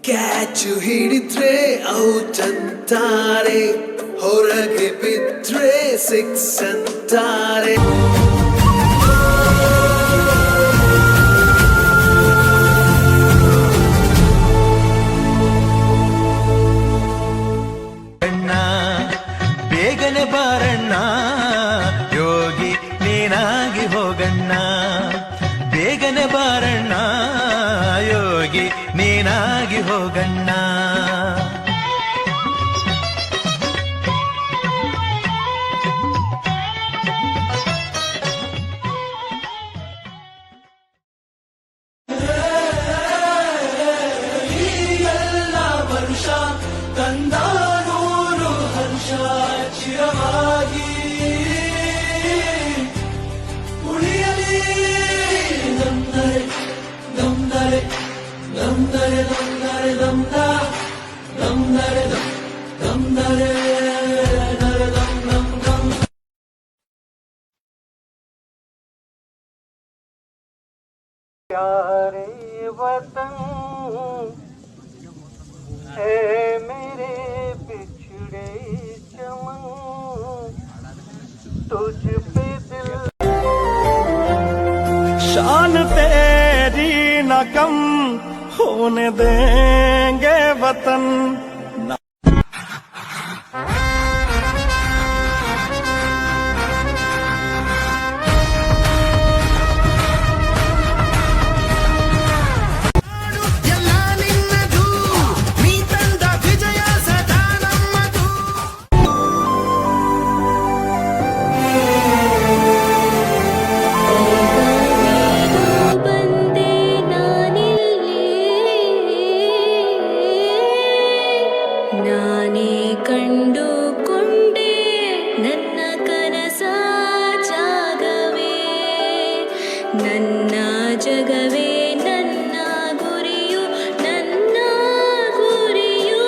Catch ಹಿಡಿದ್ರೆ out ಅಂತಾರೆ, ಹೊರಗೆ ಬಿದ್ರೆ ಸಿಕ್ಸ್ ಅಂತಾರೆ. ಬೇಗನೆ ಬಾರಣ್ಣ ಯೋಗಿ ನೀನಾಗಿ ಹೋಗಣ್ಣ, ಬೇಗನೆ ಬಾರಣ್ಣ ಯೋಗಿ ನೀನಾಗಿ ಹೋಗಣ್ಣ. प्यारे वतन है मेरे बिछड़े चमन, तुझ पे दिल शान तेरी न कम होने देंगे वतन. ನಾನೇ ಕಂಡುಕೊಂಡೆ ನನ್ನ ಕನಸ ಜಾಗವೇ, ನನ್ನ ಜಗವೇ ನನ್ನ ಗುರಿಯು, ನನ್ನ ಗುರಿಯು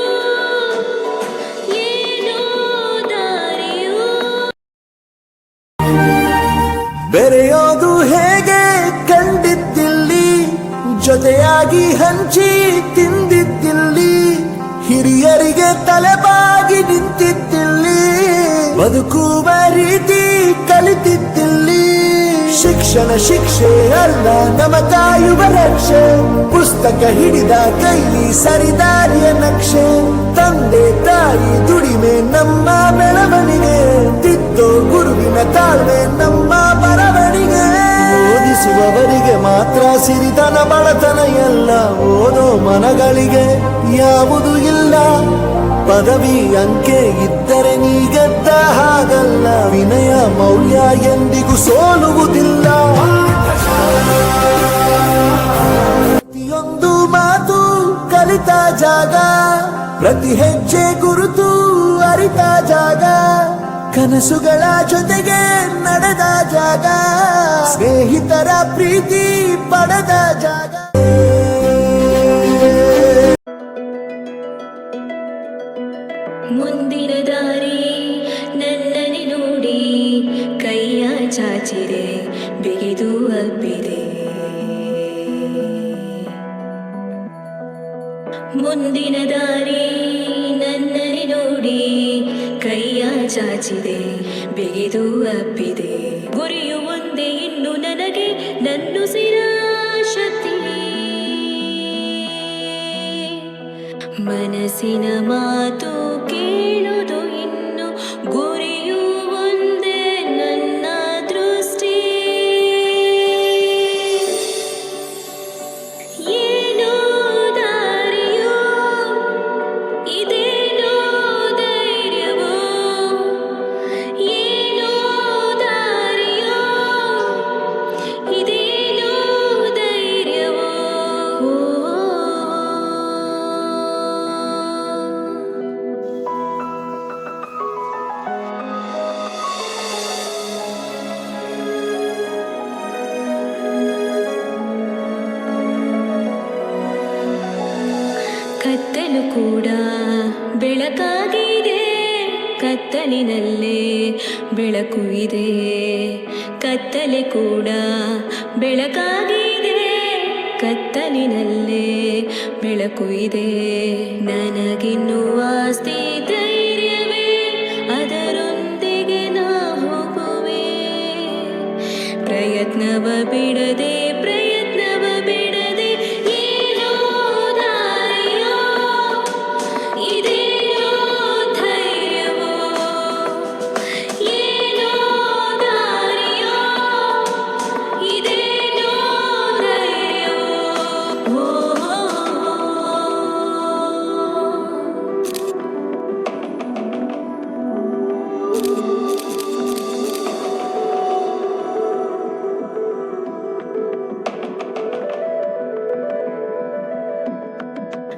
ಏನೋ ದಾರಿಯು. ಬೆರೆಯೋದು ಹೇಗೆ ಕಂಡಿದ್ದಿಲ್ಲಿ, ಜೊತೆಯಾಗಿ ಹಂಚಿ ತಿಂದಿದ್ದಿಲ್ಲಿ, ಹಿರಿಯರಿಗೆ ತಲೆಬಾಗಿ ನಿಂತಿದ್ದಿಲ್ಲಿ, ಬದುಕುವ ರೀತಿ ಕಲಿತಿದ್ದಿಲ್ಲಿ. ಶಿಕ್ಷಣ ಶಿಕ್ಷೆ ಅಲ್ಲ ನಮ ಕಾಯುವ ರಕ್ಷೆ, ಪುಸ್ತಕ ಹಿಡಿದ ಕೈಲಿ ಸರಿದಾರಿಯ ನಕ್ಷೆ. ತಂದೆ ತಾಯಿ ದುಡಿಮೆ ನಮ್ಮ ಬೆಳವಣಿಗೆ, ತಿದ್ದೋ ಗುರುವಿನ ತಾಳ್ಮೆ ನಮ್ಮ ಬರವಣಿಗೆ. ಓದಿಸುವವರಿಗೆ ಮಾತ್ರ ಸಿರಿತನ ಬಡತನ ಎಲ್ಲ, ಓದೋ ಮನಗಳಿಗೆ ಯಾವುದು ಇಲ್ಲ. ಪದವಿ ಅಂಕೆ ಇದ್ದರೆ ನೀ ಗೆದ್ದ ಹಾಗಲ್ಲ, ವಿನಯ ಮೌಲ್ಯ ಎಂದಿಗೂ ಸೋಲುವುದಿಲ್ಲ. ಪ್ರತಿಯೊಂದು ಮಾತು ಕಲಿತ ಜಾಗ, ಪ್ರತಿ ಹೆಜ್ಜೆ ಗುರುತು ಅರಿತ ಜಾಗ, ಕನಸುಗಳ ಜೊತೆಗೆ ನಡೆದ ಜಾಗ, ಸ್ನೇಹಿತರ ಪ್ರೀತಿ ಪಡೆದ ಜಾಗ. ಮುಂದಿನ ದಾರಿ ನನ್ನನೆ ನೋಡಿ ಕೈಯ ಚಾಚಿದೆ, ಬಿಗಿದು ಅಪ್ಪಿದೆ. ಮುಂದಿನ ದಾರಿ ನನ್ನನೆ ನೋಡಿ ಕೈಯ ಚಾಚಿದೆ, ಬಿಗಿದು ಅಪ್ಪಿದೆ. ಗುರಿಯು ಒಂದೇ ಇನ್ನು ನನಗೆ, ನನ್ನುಸಿರ ಶಕ್ತಿ. ಮನಸ್ಸಿನ ಮಾತು ಕೇಳುವುದು ಇನ್ನು, ಗುರಿಯು ಒಂದೇ ನನ್ನ ದೃಷ್ಟಿ. ಏನೋ ದಾರಿಯೋ ಇದೇನೋ ಧೈರ್ಯವೋ, ಏನೋ ದಾರಿಯೋ ಇದೇನೋ ಧೈರ್ಯವೋ. ಕತ್ತಲು ಕೂಡ ಬೆಳಕಾಗಿದೆ, ಕತ್ತಲಿನಲ್ಲೇ ಬೆಳಕು ಇದೆ. ಕತ್ತಲೆ ಕೂಡ ಬೆಳಕಾಗಿದೆ, ಕತ್ತಲಿನಲ್ಲೇ ಬೆಳಕು ಇದೆ. ನನಗಿನ್ನು ಆಸ್ತಿ ಧೈರ್ಯವೇ, ಅದರೊಂದಿಗೆ ನಾ ಹೋಗುವೆ. ಪ್ರಯತ್ನವ ಬಿಡದೆ ಏನೋ ದಾರಿಯೋ, ಇದೇನೋ ಧೈರ್ಯವೋ, ಏನೋ ದಾರಿಯೋ, ಇದೇನೋ ಧೈರ್ಯವೋ.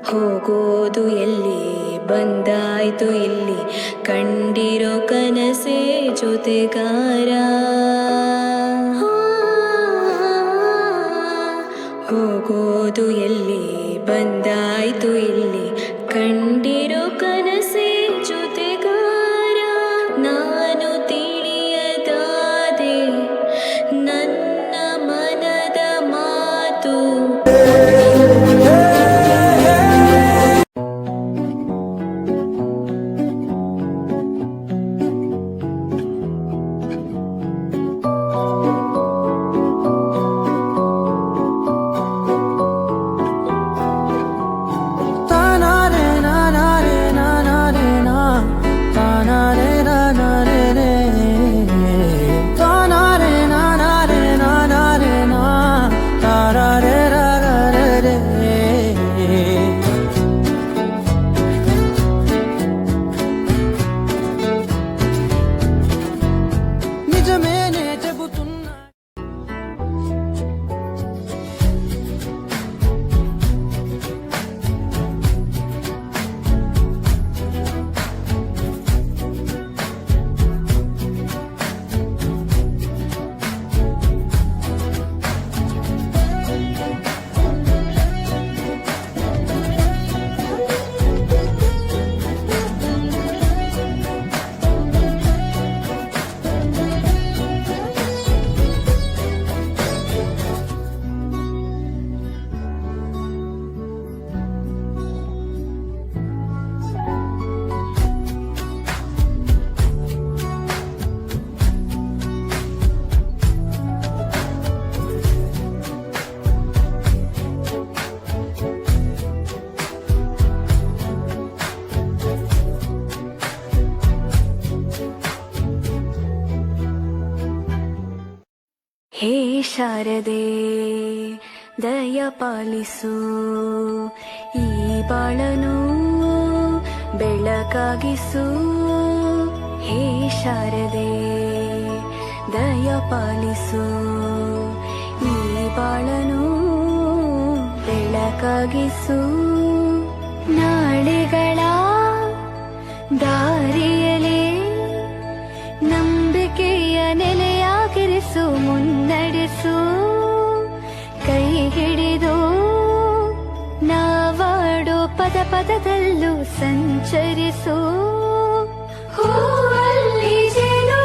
ಹೋಗೋದು ಎಲ್ಲಿ, ಬಂದಾಯ್ತು ಇಲ್ಲಿ, ಕಂಡಿರೋ ಕನಸೇ ಜೊತೆಗಾರ. ಹೋಗೋದು ಎಲ್ಲಿ, ಬಂದಾಯ್ತು ಇಲ್ಲಿ, ಕಂಡಿರೋ ಕನಸೇ ಜೊತೆಗಾರ. ನಾನು ತಿಳಿಯದಾದೆ ನನ್ನ ಮನದ ಮಾತು. నిజమేనే చెబుతున్నా. ಹೇ ಶಾರದೆ ದಯ ಪಾಲಿಸು, ಈ ಬಾಳನು ಬೆಳಕಾಗಿಸು. ಹೇ ಶಾರದೆ ದಯ ಪಾಲಿಸು, ಈ ಬಾಳನು ಬೆಳಕಾಗಿಸು. ನಾಳೆಗಳ ದಾರಿಯಲೇ ನಂಬಿಕೆಯ ನೆಲೆಯಾಗಿರಿಸು, ಮುನ್ನಡೆಸು. ಕೈ ಹಿಡಿದು ನಾವಾಡೋ ಪದ ಪದದಲ್ಲೂ ಸಂಚರಿಸು. ಹೂವಲ್ಲಿ ಜೇನು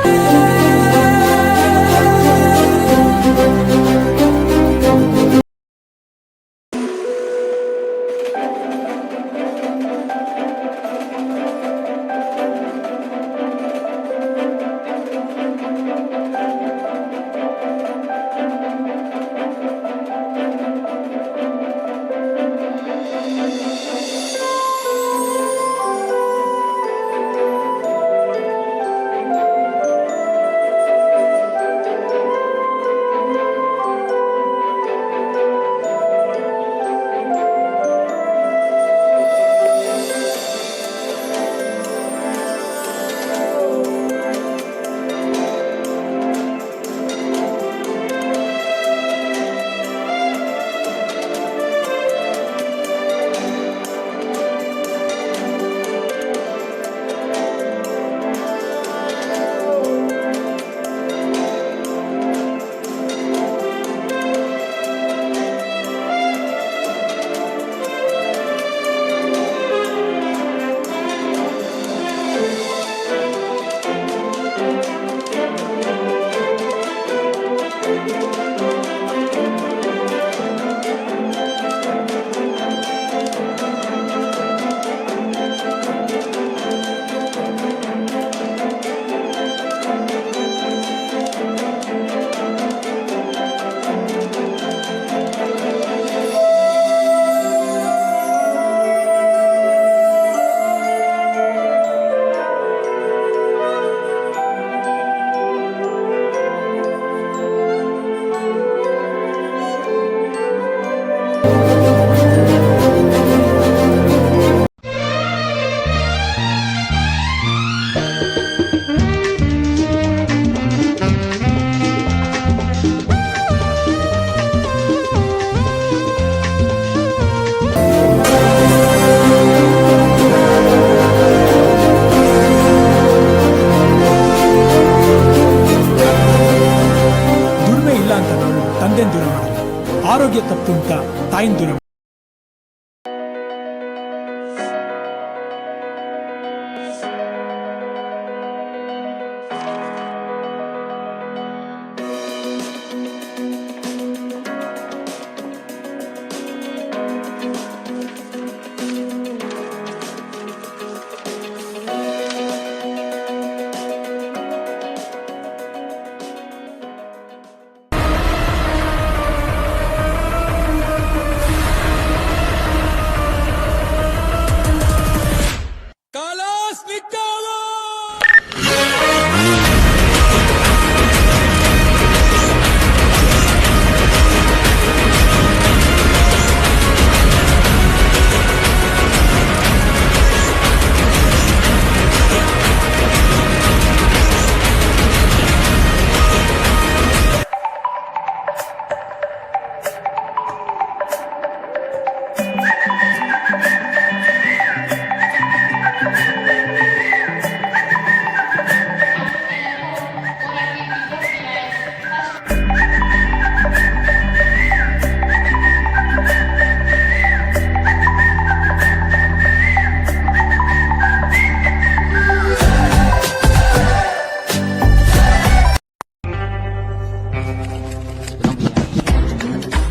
ತುಂಟ ತಾಯಿಂದುರ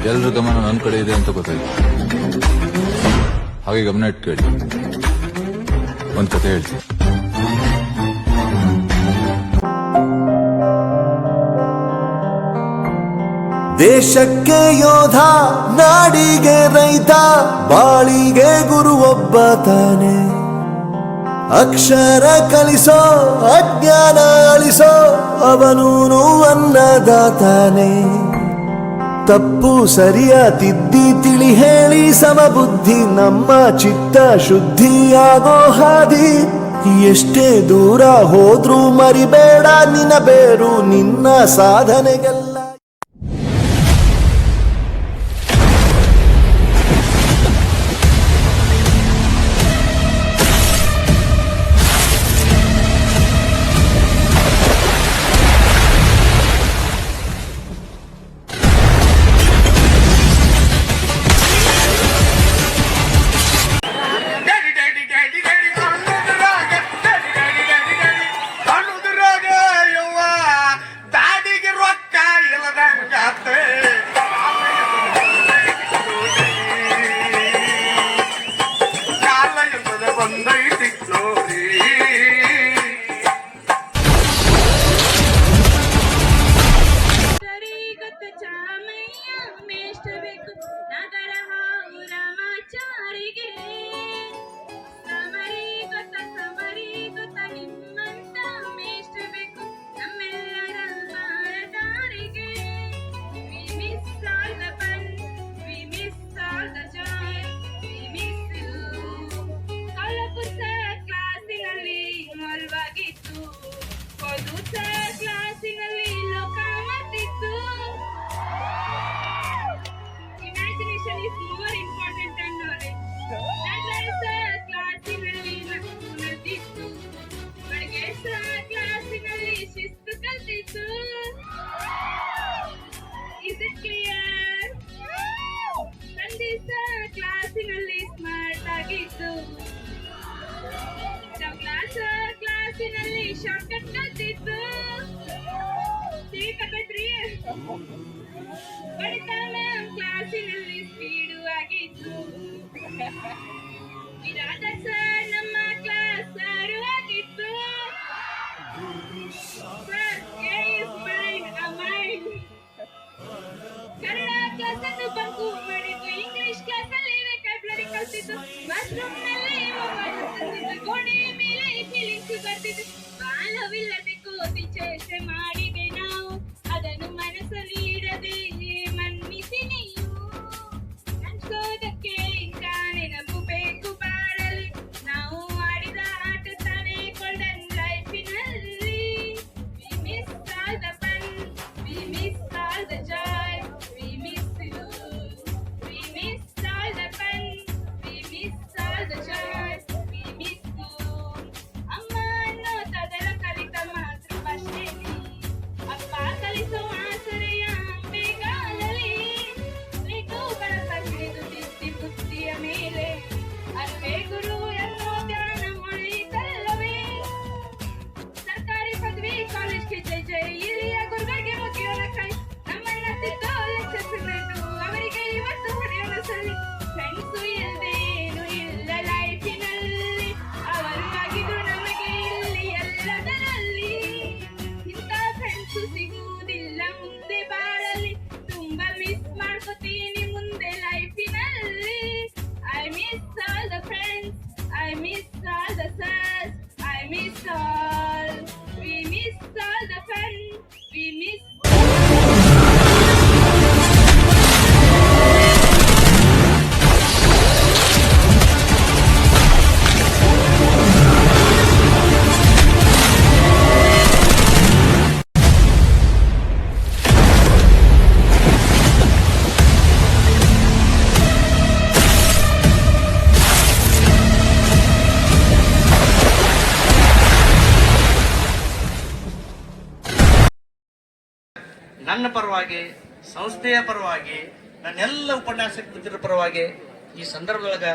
ಎಲ್ಲರ ಗಮನ ನನ್ನ ಕಡೆ ಇದೆ ಅಂತ ಗೊತ್ತಾಯ್ತು. ಹಾಗೆ ಗಮನ ಇಟ್ಟು ಕೇಳಿ, ಒಂದ್ ಕತೆ ಹೇಳ್ತೀನಿ. ದೇಶಕ್ಕೆ ಯೋಧ, ನಾಡಿಗೆ ರೈತ, ಬಾಳಿಗೆ ಗುರು ಒಬ್ಬ ತಾನೆ. ಅಕ್ಷರ ಕಲಿಸೋ, ಅಜ್ಞಾನ ಅಳಿಸೋ, ಅವನೂನು ಅನ್ನದಾತಾನೆ. ತಪ್ಪು ಸರಿಯ ತಿದ್ದಿ ತಿಳಿ ಹೇಳಿ ಸಮಬುದ್ಧಿ ನಮ್ಮ ಚಿತ್ತ ಶುದ್ಧಿಯಾಗೋ ಹಾದಿ. ಎಷ್ಟೇ ದೂರ ಹೋದ್ರೂ ಮರಿಬೇಡ ನಿನ್ನ ಬೇರು, ನಿನ್ನ ಸಾಧನೆಗೆಲ್ಲ. ಕ್ಲಾಸಿನಲ್ಲಿ ಸ್ಮಾರ್ಟ್ ಆಗಿದ್ದು, ಕ್ಲಾಸಿನಲ್ಲಿ ಶಾರ್ಟ್ಕಟ್ ಕಲ್ತಿದ್ದು, ಬಡಿತ ಮ್ಯಾಮ್ ಕ್ಲಾಸಿನಲ್ಲಿ ಸ್ಪೀಡು ಆಗಿದ್ದು, ವಿರಾಟ ಸರ್ ನಮ್ಮ ಕ್ಲಾಸ್ ಸಾರು ಆಗಿದ್ದು. ಕನ್ನಡ ಕ್ಲಾಸ್ ಅನ್ನು ಬಂಕು ಮಾಡಿದ್ದು, ಇಂಗ್ಲಿಷ್ ಕ್ಲಾಸ್ ಅಲ್ಲಿ ವೆಕಾಬ್ಯುಲರಿ ಕಲ್ತಿದ್ದು, ಬಾತ್ರೂಮ್ ನಲ್ಲಿ ಗೋಡೆ ಮೇಲೆ ಫೀಲಿಂಗ್ಸ್ ಬರ್ತಿದ್ದು. ಬಾಲವಿಲ್ಲದೆ ಕೋತಿ ಚೇಷ್ಟೆ ಮಾಡಿದೆ ನಾವು, ಅದನ್ನು ಮನಸ್ಸಲ್ಲಿ ಇಡದೆ ಮನ್ನಿಸಿ ನೀವು. ಅನ್ಸೋದಕ್ಕೆ ಇಂಥ ನೆನಪು ನನ್ನ ಪರವಾಗಿ ಸಂಸ್ಥೆಯ ಪರವಾಗಿ ನನ್ನೆಲ್ಲ ಉಪನ್ಯಾಸಕ ಮಿತ್ರರ ಪರವಾಗಿ ಈ ಸಂದರ್ಭದೊಳಗ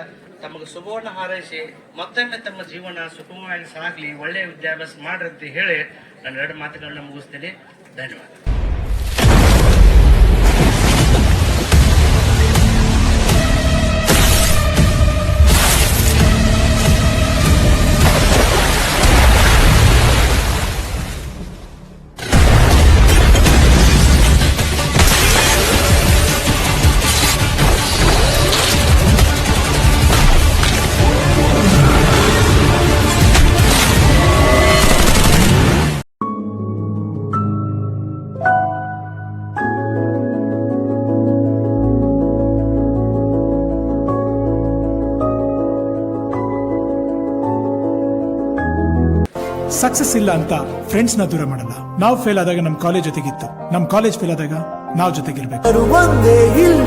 ತಮಗೆ ಶುಭವನ್ನು ಹಾರೈಸಿ ಮತ್ತೊಮ್ಮೆ ತಮ್ಮ ಜೀವನ ಸುಖಮವಾಗಿ ಸಾಗಲಿ, ಒಳ್ಳೆಯ ವಿದ್ಯಾಭ್ಯಾಸ ಮಾಡ್ರಿ ಅಂತ ಹೇಳಿ ನಾನು 2 ಮಾತುಗಳನ್ನ ಮುಗಿಸ್ತೇನೆ. ಧನ್ಯವಾದ. ಸಕ್ಸಸ್ ಇಲ್ಲ ಅಂತ ಫ್ರೆಂಡ್ಸ್ ನ ದೂರ ಮಾಡಲ್ಲ. ನಾವು ಫೇಲ್ ಆದಾಗ ನಮ್ ಕಾಲೇಜ್ ಜೊತೆಗಿತ್ತು, ನಮ್ ಕಾಲೇಜ್ ಫೇಲ್ ಆದಾಗ ನಾವ್ ಜೊತೆಗಿರ್ಬೇಕು. ಒಂದೇ ಇಲ್ಲ